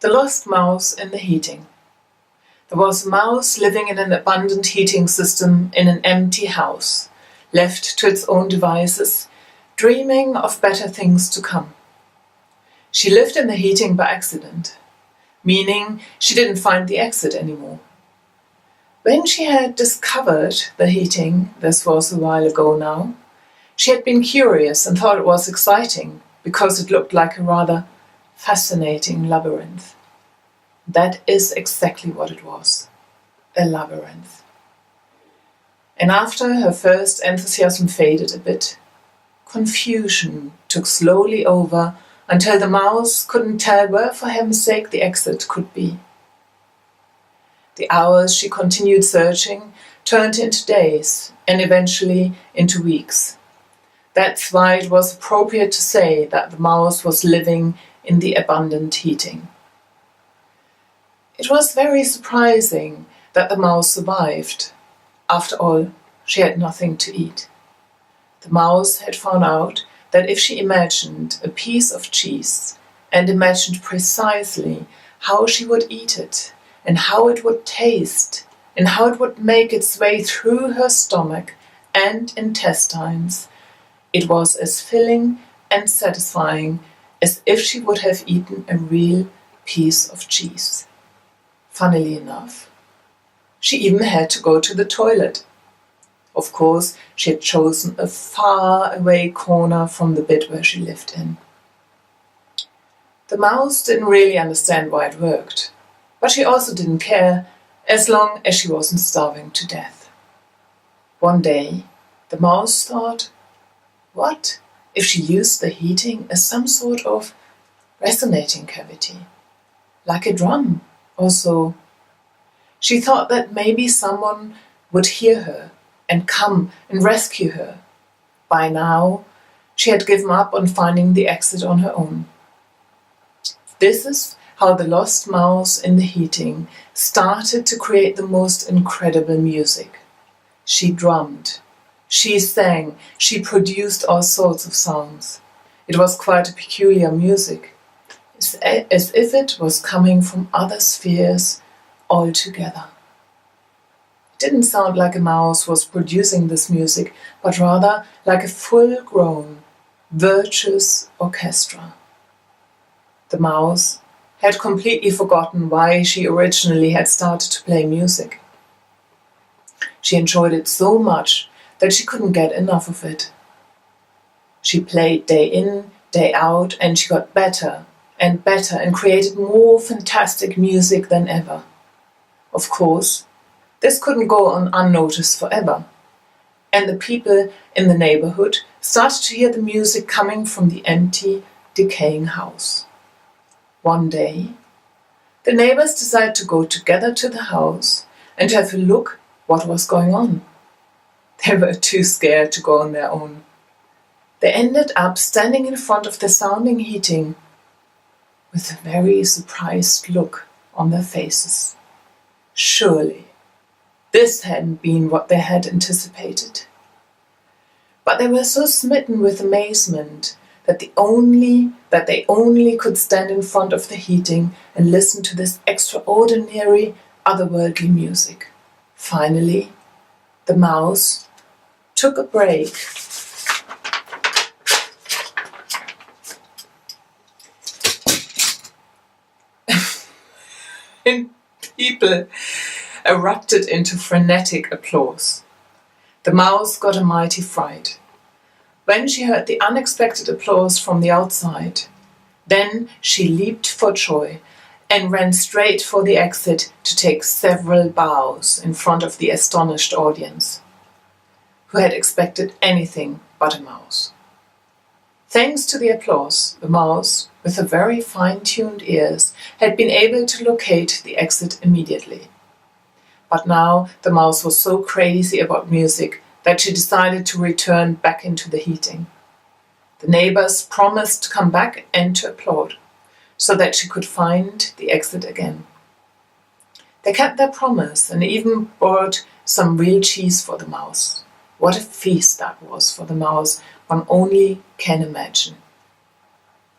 The lost mouse in the heating. There was a mouse living in an abandoned heating system in an empty house, left to its own devices, dreaming of better things to come. She lived in the heating by accident, meaning she didn't find the exit anymore. When she had discovered the heating, this was a while ago now, she had been curious and thought it was exciting because it looked like a rather fascinating labyrinth. That is exactly what it was, a labyrinth. And after her first enthusiasm faded a bit, confusion took slowly over until the mouse couldn't tell where for heaven's sake the exit could be. The hours she continued searching turned into days and eventually into weeks. That's why it was appropriate to say that the mouse was living in the abandoned heating. It was very surprising that the mouse survived. After all, she had nothing to eat. The mouse had found out that if she imagined a piece of cheese and imagined precisely how she would eat it and how it would taste and how it would make its way through her stomach and intestines, it was as filling and satisfying as if she would have eaten a real piece of cheese. Funnily enough, she even had to go to the toilet. Of course, she had chosen a far away corner from the bit where she lived in. The mouse didn't really understand why it worked, but she also didn't care as long as she wasn't starving to death. One day, the mouse thought, what if she used the heating as some sort of resonating cavity, like a drum or so? She thought that maybe someone would hear her and come and rescue her. By now, she had given up on finding the exit on her own. This is how the lost mouse in the heating started to create the most incredible music. She drummed, she sang, she produced all sorts of sounds. It was quite a peculiar music, as if it was coming from other spheres altogether. It didn't sound like a mouse was producing this music, but rather like a full-grown, virtuous orchestra. The mouse had completely forgotten why she originally had started to play music. She enjoyed it so much that she couldn't get enough of it. She played day in, day out, and she got better and better and created more fantastic music than ever. Of course, this couldn't go on unnoticed forever, and the people in the neighborhood started to hear the music coming from the empty, decaying house. One day, the neighbors decided to go together to the house and have a look what was going on. They were too scared to go on their own. They ended up standing in front of the sounding heating with a very surprised look on their faces. Surely, this hadn't been what they had anticipated. But they were so smitten with amazement that they only could stand in front of the heating and listen to this extraordinary, otherworldly music. Finally, the mouse took a break and people erupted into frenetic applause. The mouse got a mighty fright. When she heard the unexpected applause from the outside, then she leaped for joy and ran straight for the exit to take several bows in front of the astonished audience, who had expected anything but a mouse. Thanks to the applause, the mouse, with her very fine-tuned ears, had been able to locate the exit immediately. But now the mouse was so crazy about music that she decided to return back into the heating. The neighbors promised to come back and to applaud, so that she could find the exit again. They kept their promise and even bought some real cheese for the mouse. What a feast that was for the mouse, one only can imagine.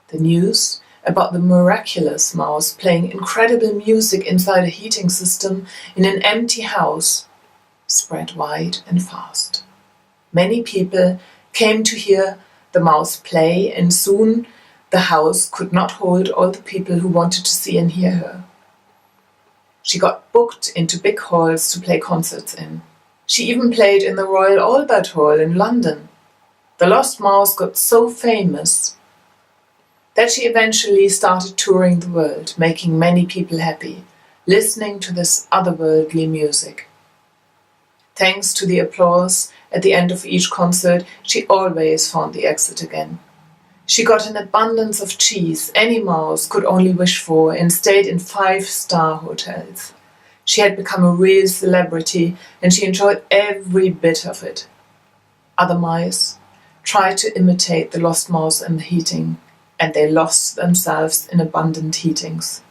The news about the miraculous mouse playing incredible music inside a heating system in an empty house spread wide and fast. Many people came to hear the mouse play, and soon the house could not hold all the people who wanted to see and hear her. She got booked into big halls to play concerts in. She even played in the Royal Albert Hall in London. The Lost Mouse got so famous that she eventually started touring the world, making many people happy, listening to this otherworldly music. Thanks to the applause at the end of each concert, she always found the exit again. She got an abundance of cheese any mouse could only wish for and stayed in 5-star hotels. She had become a real celebrity and she enjoyed every bit of it. Other mice tried to imitate the Lost Mouse in the heating, and they lost themselves in abundant heatings.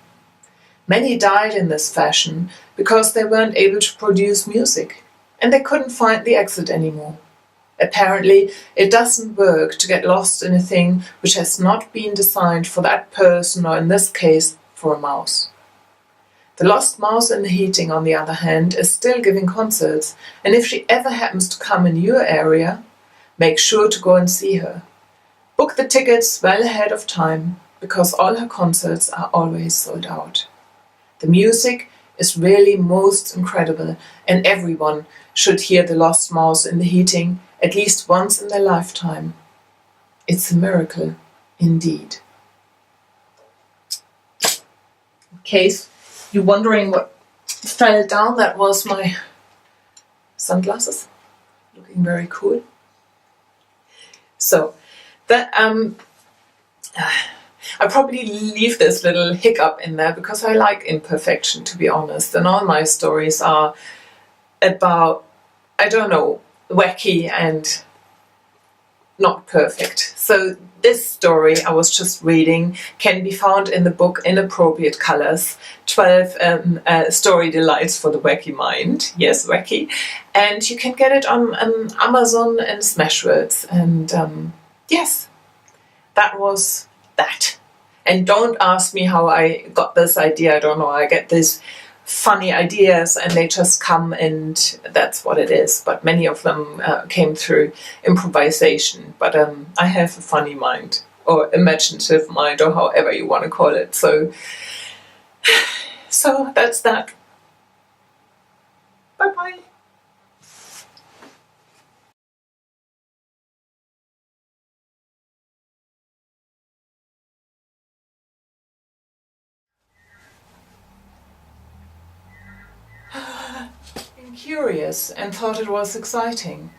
Many died in this fashion because they weren't able to produce music, and they couldn't find the exit anymore. Apparently, it doesn't work to get lost in a thing which has not been designed for that person, or in this case, for a mouse. The Lost Mouse in the heating, on the other hand, is still giving concerts, and if she ever happens to come in your area, make sure to go and see her. Book the tickets well ahead of time, because all her concerts are always sold out. The music is really most incredible, and everyone should hear the Lost Mouse in the heating at least once in their lifetime. It's a miracle, indeed. In case you're wondering what fell down, that was my sunglasses, looking very cool. So, that I probably leave this little hiccup in there because I like imperfection, to be honest, and all my stories are about, I don't know, wacky and not perfect. So this story I was just reading can be found in the book Inappropriate Colours, 12 story delights for the wacky mind. Yes, wacky. And you can get it on Amazon and Smashwords. And yes, that was that. And don't ask me how I got this idea. I don't know. I get these funny ideas and they just come, and that's what it is. But many of them came through improvisation. But I have a funny mind, or imaginative mind, or however you want to call it. So that's that. Bye-bye. Curious and thought it was exciting.